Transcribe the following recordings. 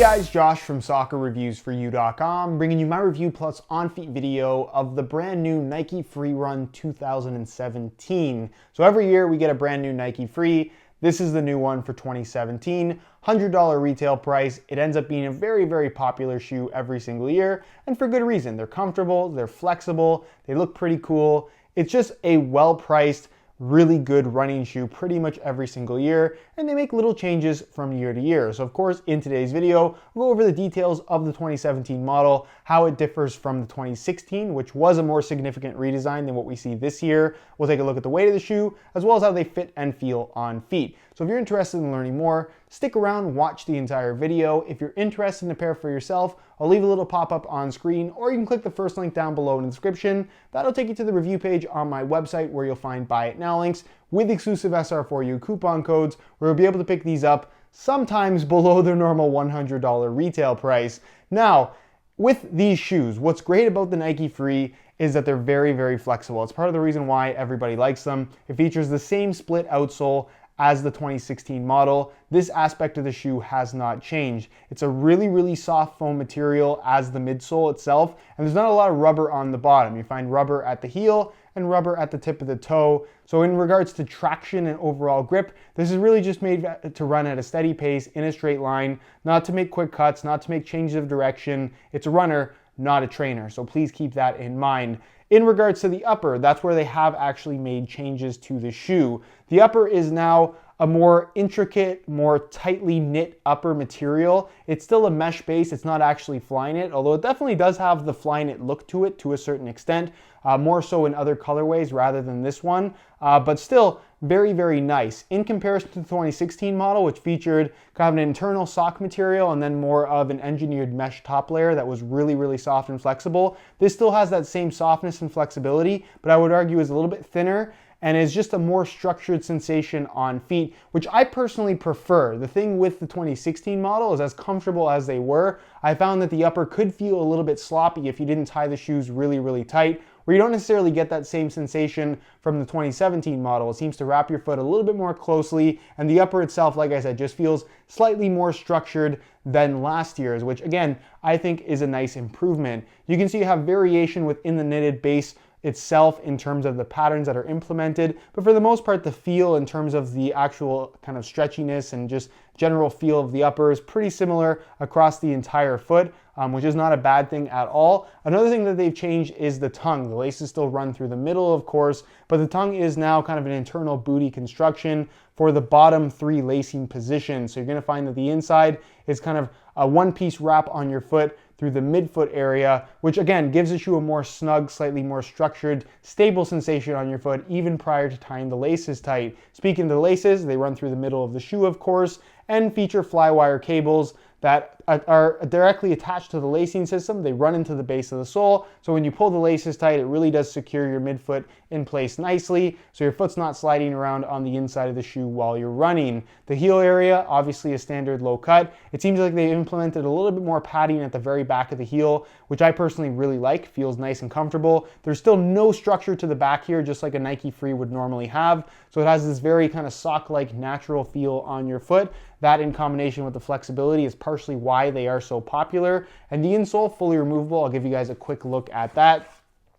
guys, Josh from SoccerReviewsForYou.com, bringing you my review plus on-feet video of the brand new Nike Free Run 2017. So every year we get a brand new Nike Free. This is the new one for 2017, $100 retail price. It ends up being a very, very popular shoe every single year, and for good reason. They're comfortable, they're flexible, they look pretty cool. It's just a well-priced, really good running shoe pretty much every single year, and they make little changes from year to year. So of course, in today's video, we'll go over the details of the 2017 model, how it differs from the 2016, which was a more significant redesign than what we see this year. We'll take a look at the weight of the shoe, as well as how they fit and feel on feet. So if you're interested in learning more, stick around, watch the entire video. If you're interested in a pair for yourself, I'll leave a little pop-up on screen, or you can click the first link down below in the description. That'll take you to the review page on my website where you'll find Buy It Now links with exclusive SR4U coupon codes where you'll be able to pick these up sometimes below their normal $100 retail price. Now, with these shoes, what's great about the Nike Free is that they're very, very flexible. It's part of the reason why everybody likes them. It features the same split outsole as the 2016 model. This aspect of the shoe has not changed. It's a really, really soft foam material as the midsole itself, and there's not a lot of rubber on the bottom. You find rubber at the heel and rubber at the tip of the toe. So in regards to traction and overall grip, this is really just made to run at a steady pace in a straight line, not to make quick cuts, not to make changes of direction. It's a runner, not a trainer. So please keep that in mind. In regards to the upper, that's where they have actually made changes to the shoe. The upper is now a more intricate, more tightly knit upper material. It's still a mesh base, it's not actually Flyknit, although it definitely does have the Flyknit look to it to a certain extent, more so in other colorways rather than this one, but still very, very nice. In comparison to the 2016 model, which featured kind of an internal sock material and then more of an engineered mesh top layer that was really, really soft and flexible, this still has that same softness and flexibility, but I would argue is a little bit thinner and is just a more structured sensation on feet, which I personally prefer. The thing with the 2016 model is, as comfortable as they were, I found that the upper could feel a little bit sloppy if you didn't tie the shoes really, really tight, where you don't necessarily get that same sensation from the 2017 model. It seems to wrap your foot a little bit more closely, and the upper itself, like I said, just feels slightly more structured than last year's, which again, I think is a nice improvement. You can see you have variation within the knitted base itself in terms of the patterns that are implemented, but for the most part, the feel in terms of the actual kind of stretchiness and just general feel of the upper is pretty similar across the entire foot, which is not a bad thing at all. Another thing that they've changed is the tongue. The laces still run through the middle, of course, but the tongue is now kind of an internal booty construction for the bottom three lacing positions. So you're gonna find that the inside is kind of a one-piece wrap on your foot through the midfoot area, which again gives the shoe a more snug, slightly more structured, stable sensation on your foot even prior to tying the laces tight. Speaking of the laces, they run through the middle of the shoe, of course, and feature flywire cables that are directly attached to the lacing system. They run into the base of the sole, so when you pull the laces tight, it really does secure your midfoot in place nicely, so your foot's not sliding around on the inside of the shoe while you're running. The heel area, obviously a standard low cut. It seems like they implemented a little bit more padding at the very back of the heel, which I personally really like. Feels nice and comfortable. There's still no structure to the back here, just like a Nike Free would normally have, so it has this very kind of sock-like natural feel on your foot. That in combination with the flexibility is partially why they are so popular. And the insole, fully removable. I'll give you guys a quick look at that.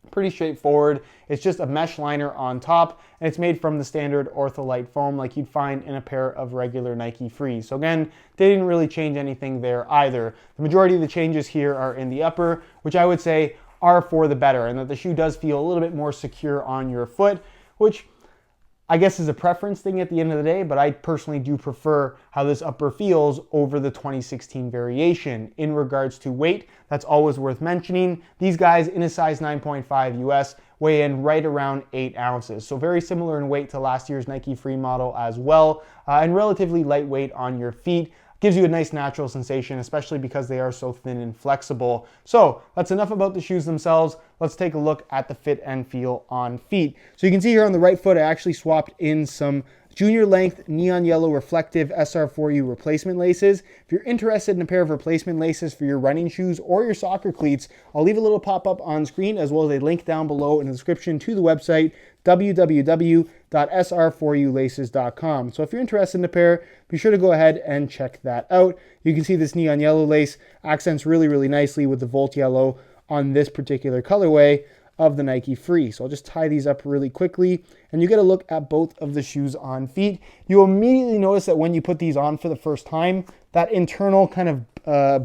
Pretty straightforward. It's just a mesh liner on top, and it's made from the standard ortholite foam like you'd find in a pair of regular Nike Free. So again, they didn't really change anything there either. The majority of the changes here are in the upper, which I would say are for the better, and that the shoe does feel a little bit more secure on your foot, which I guess is a preference thing at the end of the day, but I personally do prefer how this upper feels over the 2016 variation. In regards to weight, that's always worth mentioning. These guys in a size 9.5 US weigh in right around 8 ounces. So very similar in weight to last year's Nike Free model as well, and relatively lightweight on your feet. Gives you a nice natural sensation, especially because they are so thin and flexible. So that's enough about the shoes themselves. Let's take a look at the fit and feel on feet. So you can see here on the right foot, I actually swapped in some junior length neon yellow reflective SR4U replacement laces. If you're interested in a pair of replacement laces for your running shoes or your soccer cleats, I'll leave a little pop-up on screen as well as a link down below in the description to the website www.sr4ulaces.com. So if you're interested in a pair, be sure to go ahead and check that out. You can see this neon yellow lace accents really nicely with the Volt yellow on this particular colorway of the Nike Free. So I'll just tie these up really quickly, and you get a look at both of the shoes on feet. You'll immediately notice that when you put these on for the first time, that internal kind of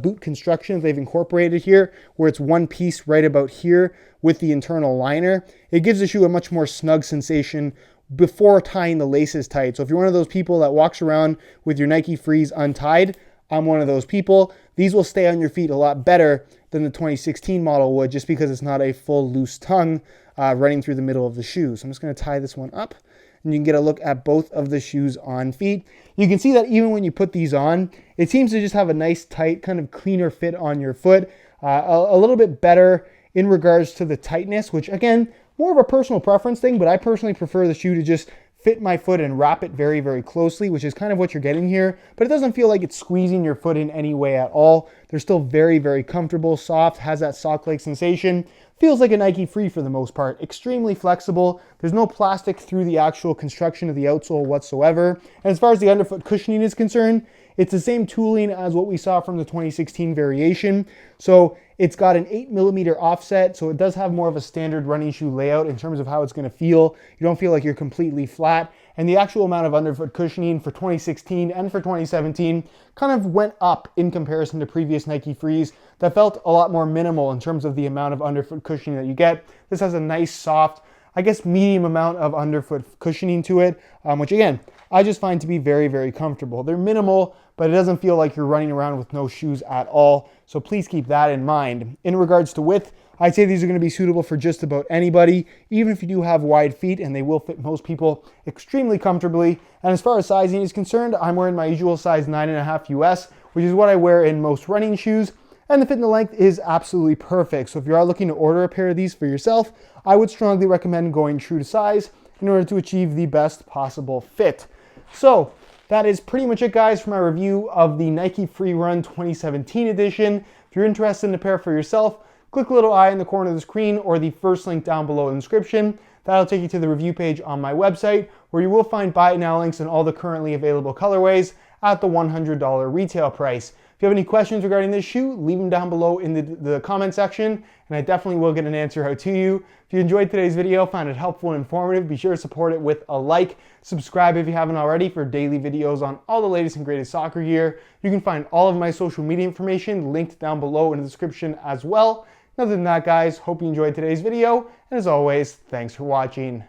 boot construction they've incorporated here, where it's one piece right about here with the internal liner, it gives the shoe a much more snug sensation before tying the laces tight. So if you're one of those people that walks around with your Nike Frees untied, I'm one of those people. These will stay on your feet a lot better than the 2016 model would, just because it's not a full loose tongue running through the middle of the shoe. So I'm just going to tie this one up, and you can get a look at both of the shoes on feet. You can see that even when you put these on, it seems to just have a nice tight, kind of cleaner fit on your foot. A little bit better in regards to the tightness, which again, more of a personal preference thing, but I personally prefer the shoe to just fit my foot and wrap it very closely, which is kind of what you're getting here, but it doesn't feel like it's squeezing your foot in any way at all. They're still very comfortable, soft, has that sock-like sensation. Feels like a Nike Free for the most part. Extremely flexible. There's no plastic through the actual construction of the outsole whatsoever. And as far as the underfoot cushioning is concerned, it's the same tooling as what we saw from the 2016 variation. So it's got an 8mm offset, so it does have more of a standard running shoe layout in terms of how it's going to feel. You don't feel like you're completely flat. And the actual amount of underfoot cushioning for 2016 and for 2017 kind of went up in comparison to previous Nike Frees that felt a lot more minimal in terms of the amount of underfoot cushioning that you get. This has a nice, soft, I guess medium amount of underfoot cushioning to it, which again, I just find to be very comfortable. They're minimal, but it doesn't feel like you're running around with no shoes at all. So please keep that in mind. In regards to width, I'd say these are going to be suitable for just about anybody, even if you do have wide feet, and they will fit most people extremely comfortably. And as far as sizing is concerned, I'm wearing my usual size 9.5 US, which is what I wear in most running shoes. And the fit and the length is absolutely perfect. So if you are looking to order a pair of these for yourself, I would strongly recommend going true to size in order to achieve the best possible fit. So that is pretty much it, guys, for my review of the Nike Free Run 2017 edition. If you're interested in a pair for yourself, click the little eye in the corner of the screen or the first link down below in the description. That'll take you to the review page on my website, where you will find buy it now links and all the currently available colorways at the $100 retail price. If you have any questions regarding this shoe, leave them down below in the comment section, and I definitely will get an answer out to you. If you enjoyed today's video, found it helpful and informative, be sure to support it with a like. Subscribe if you haven't already for daily videos on all the latest and greatest soccer gear. You can find all of my social media information linked down below in the description as well. Other than that, guys, hope you enjoyed today's video, and as always, thanks for watching.